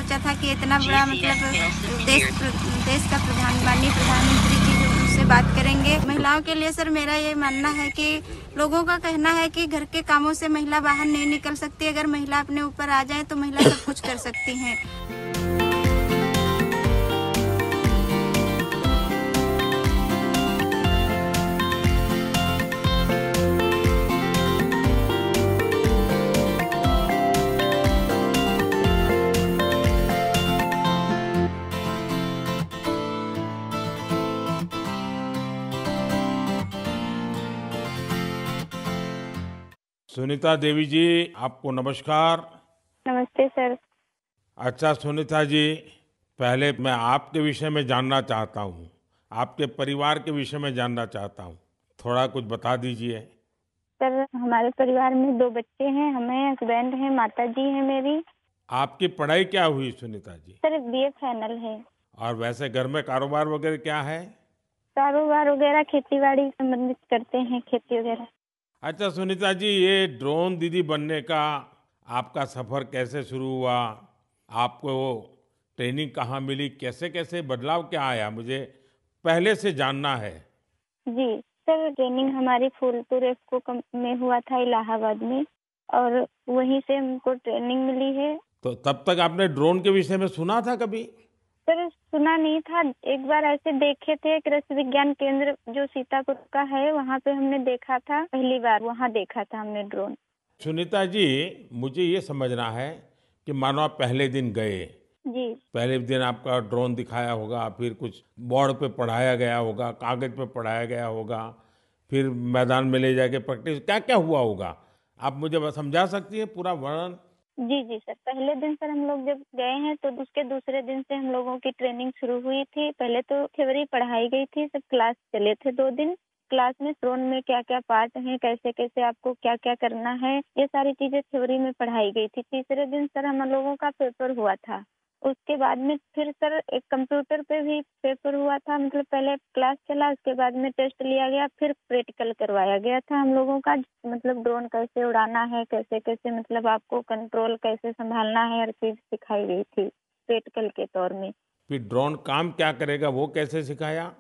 सोचा था कि इतना बड़ा मतलब देश का माननीय प्रधानमंत्री जी जो मुझसे बात करेंगे। महिलाओं के लिए सर मेरा ये मानना है कि लोगों का कहना है कि घर के कामों से महिला बाहर नहीं निकल सकती। अगर महिला अपने ऊपर आ जाए तो महिला सब कुछ कर सकती हैं। सुनीता देवी जी, आपको नमस्कार। नमस्ते सर। अच्छा सुनीता जी, पहले मैं आपके विषय में जानना चाहता हूँ, आपके परिवार के विषय में जानना चाहता हूँ। थोड़ा कुछ बता दीजिए। सर हमारे परिवार में 2 बच्चे हैं, हमें हस्बैंड हैं, माता जी हैं मेरी। आपकी पढ़ाई क्या हुई Sunita ji? Sir BA final है। और वैसे घर में कारोबार वगैरह क्या है? कारोबार वगैरह खेती-बाड़ी संबंधित करते हैं, खेती वगैरह। अच्छा सुनीता जी, ये ड्रोन दीदी बनने का आपका सफर कैसे शुरू हुआ? आपको ट्रेनिंग कहाँ मिली? कैसे कैसे बदलाव क्या आया? मुझे पहले से जानना है। जी सर, ट्रेनिंग हमारी फूलपुर इफ्को में हुआ था इलाहाबाद में, और वहीं से हमको ट्रेनिंग मिली है। तो तब तक आपने ड्रोन के विषय में सुना था कभी? सर सुना नहीं था, एक बार ऐसे देखे थे, कृषि विज्ञान केंद्र जो सीतापुर का है वहाँ पे हमने देखा था, पहली बार वहाँ देखा था हमने ड्रोन। सुनीता जी, मुझे ये समझना है कि मानो आप पहले दिन गए, जी पहले दिन आपका ड्रोन दिखाया होगा, फिर कुछ बोर्ड पे पढ़ाया गया होगा, कागज पे पढ़ाया गया होगा, फिर मैदान में ले जाके प्रैक्टिस, क्या क्या हुआ होगा? आप मुझे बस समझा सकती हैं पूरा वर्णन? जी सर, पहले दिन सर हम लोग जब गए हैं तो उसके दूसरे दिन से हम लोगों की ट्रेनिंग शुरू हुई थी। पहले तो थ्योरी पढ़ाई गई थी, सब क्लास चले थे 2 दिन। क्लास में ड्रोन में क्या-क्या पार्ट हैं, कैसे-कैसे आपको क्या-क्या करना है, ये सारी चीजें थ्योरी में पढ़ाई गई थी। तीसरे दिन सर हम लोगों का पेपर हुआ था। उसके बाद में फिर सर एक कंप्यूटर पे भी पेपर हुआ था, मतलब पहले क्लास चला, उसके बाद में टेस्ट लिया गया, फिर प्रैक्टिकल करवाया गया था हम लोगों का, मतलब ड्रोन कैसे उड़ाना है, कैसे-कैसे मतलब आपको कंट्रोल कैसे संभालना है, हर चीज सिखाई गई थी प्रैक्टिकल के तौर में। फिर ड्रोन काम क्या करेगा, वो कैसे सिखाया?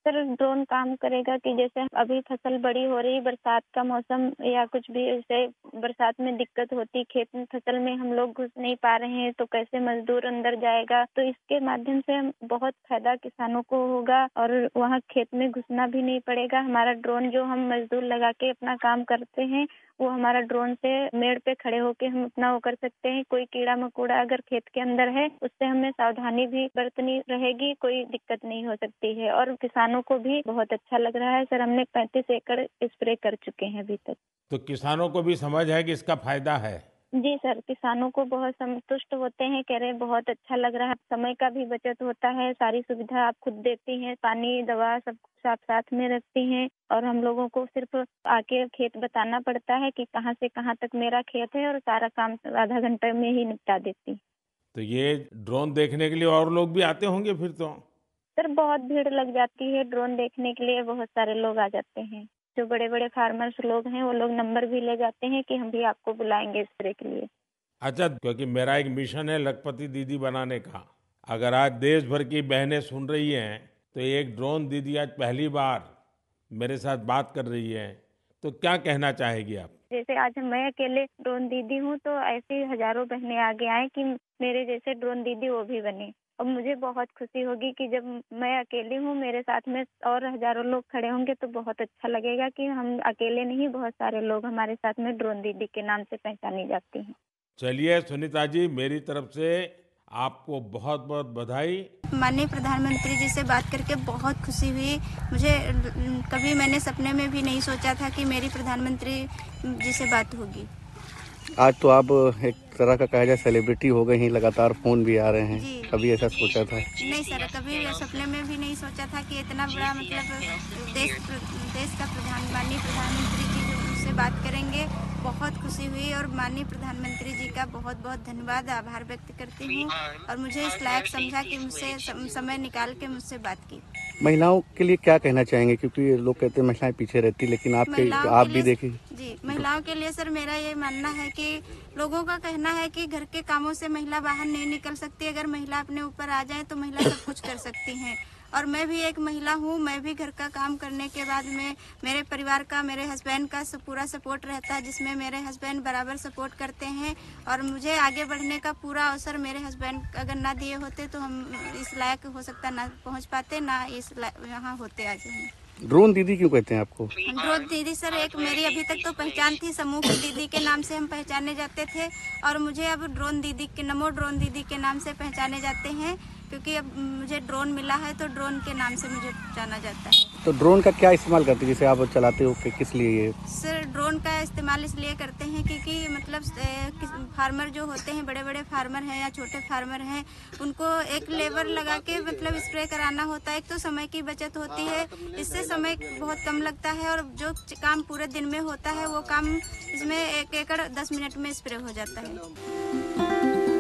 सर ड्रोन काम करेगा कि जैसे अभी फसल बड़ी हो रही, बरसात का मौसम या कुछ भी ऐसे बरसात में दिक्कत होती, खेत में फसल में हम लोग घुस नहीं पा रहे हैं तो कैसे मजदूर अंदर जाएगा, तो इसके माध्यम से हम बहुत फायदा किसानों को होगा और वहाँ खेत में घुसना भी नहीं पड़ेगा। हमारा ड्रोन जो हम मजदूर लगा के अपना काम करते हैं, वो हमारा ड्रोन से मेड़ पे खड़े होके हम अपना वो कर सकते हैं। कोई कीड़ा मकोड़ा अगर खेत के अंदर है, उससे हमें सावधानी भी बरतनी रहेगी, कोई दिक्कत नहीं हो सकती है। और किसानों को भी बहुत अच्छा लग रहा है सर, हमने 35 एकड़ स्प्रे कर चुके हैं अभी तक। तो किसानों को भी समझ है कि इसका फायदा है? जी सर, किसानों को बहुत संतुष्ट होते हैं, कह रहे हैं बहुत अच्छा लग रहा है, समय का भी बचत होता है, सारी सुविधा आप खुद देती हैं, पानी दवा सब कुछ आप साथ में रखती हैं, और हम लोगों को सिर्फ आके खेत बताना पड़ता है कि कहाँ से कहाँ तक मेरा खेत है, और सारा काम आधा घंटे में ही निपटा देती। तो ये ड्रोन देखने के लिए और लोग भी आते होंगे फिर तो? सर बहुत भीड़ लग जाती है, ड्रोन देखने के लिए बहुत सारे लोग आ जाते हैं। जो बड़े-बड़े फार्मर्स लोग हैं, वो लोग नंबर भी ले जाते हैं कि हम भी आपको बुलाएंगे स्प्रे के लिए। अच्छा, क्योंकि मेरा एक मिशन है लखपति दीदी बनाने का। अगर आज देश भर की बहनें सुन रही हैं, तो एक ड्रोन दीदी आज पहली बार मेरे साथ बात कर रही है, तो क्या कहना चाहेगी आप? जैसे आज मैं अकेले ड्रोन दीदी हूँ, तो ऐसी हजारों बहनें आगे आएं कि मेरे जैसे ड्रोन दीदी वो भी बने। और मुझे बहुत खुशी होगी कि जब मैं अकेली हूँ, मेरे साथ में और हजारों लोग खड़े होंगे, तो बहुत अच्छा लगेगा कि हम अकेले नहीं, बहुत सारे लोग हमारे साथ में ड्रोन दीदी के नाम से पहचानी जाती हैं। चलिए सुनीता जी, मेरी तरफ से आपको बहुत बहुत बधाई। माननीय प्रधानमंत्री जी से बात करके बहुत खुशी हुई मुझे। कभी मैंने सपने में भी नहीं सोचा था कि मेरी प्रधानमंत्री जी से बात होगी। आज तो आप एक तरह का कहा जाए सेलिब्रिटी हो गई हैं, लगातार फोन भी आ रहे हैं। कभी ऐसा सोचा था? नहीं सर, कभी सपने में भी नहीं सोचा था कि इतना बड़ा मतलब देश का माननीय प्रधानमंत्री जी जो मुझसे बात करेंगे। बहुत खुशी हुई और माननीय प्रधानमंत्री जी का बहुत बहुत धन्यवाद, आभार व्यक्त करती हूँ और मुझे इस लायक समझा कि मुझसे समय निकाल के मुझसे बात की। महिलाओं के लिए क्या कहना चाहेंगे, क्योंकि लोग कहते हैं महिलाएं पीछे रहती, लेकिन आप भी देखिए। जी, महिलाओं के लिए सर मेरा ये मानना है कि लोगों का कहना है कि घर के कामों से महिला बाहर नहीं निकल सकती। अगर महिला अपने ऊपर आ जाए तो महिला सब कुछ कर सकती हैं और मैं भी एक महिला हूँ। मैं भी घर का काम करने के बाद में मेरे परिवार का, मेरे हस्बैंड का पूरा सपोर्ट रहता है, जिसमें मेरे हस्बैंड बराबर सपोर्ट करते हैं और मुझे आगे बढ़ने का पूरा अवसर मेरे हस्बैंड अगर ना दिए होते तो हम इस लायक हो सकता ना पहुँच पाते, ना इस यहाँ होते आज हम। ड्रोन दीदी क्यों कहते हैं आपको? ड्रोन दीदी सर एक मेरी अभी तक तो पहचान थी, समूह की दीदी के नाम से हम पहचाने जाते थे और मुझे अब ड्रोन दीदी के, नमो ड्रोन दीदी के नाम से पहचाने जाते हैं, क्योंकि अब मुझे ड्रोन मिला है तो ड्रोन के नाम से मुझे जाना जाता है। तो ड्रोन का क्या इस्तेमाल करते हैं, जैसे आप चलाते हो, किस लिए ये? सर ड्रोन का इस्तेमाल इसलिए करते हैं क्योंकि मतलब फार्मर जो होते हैं, बड़े बड़े फार्मर हैं या छोटे फार्मर हैं, उनको एक लेबर लगा के मतलब स्प्रे कराना होता है। एक तो समय की बचत होती है, इससे समय बहुत कम लगता है और जो काम पूरे दिन में होता है वो काम इसमें 1 एकड़ 10 मिनट में स्प्रे हो जाता है।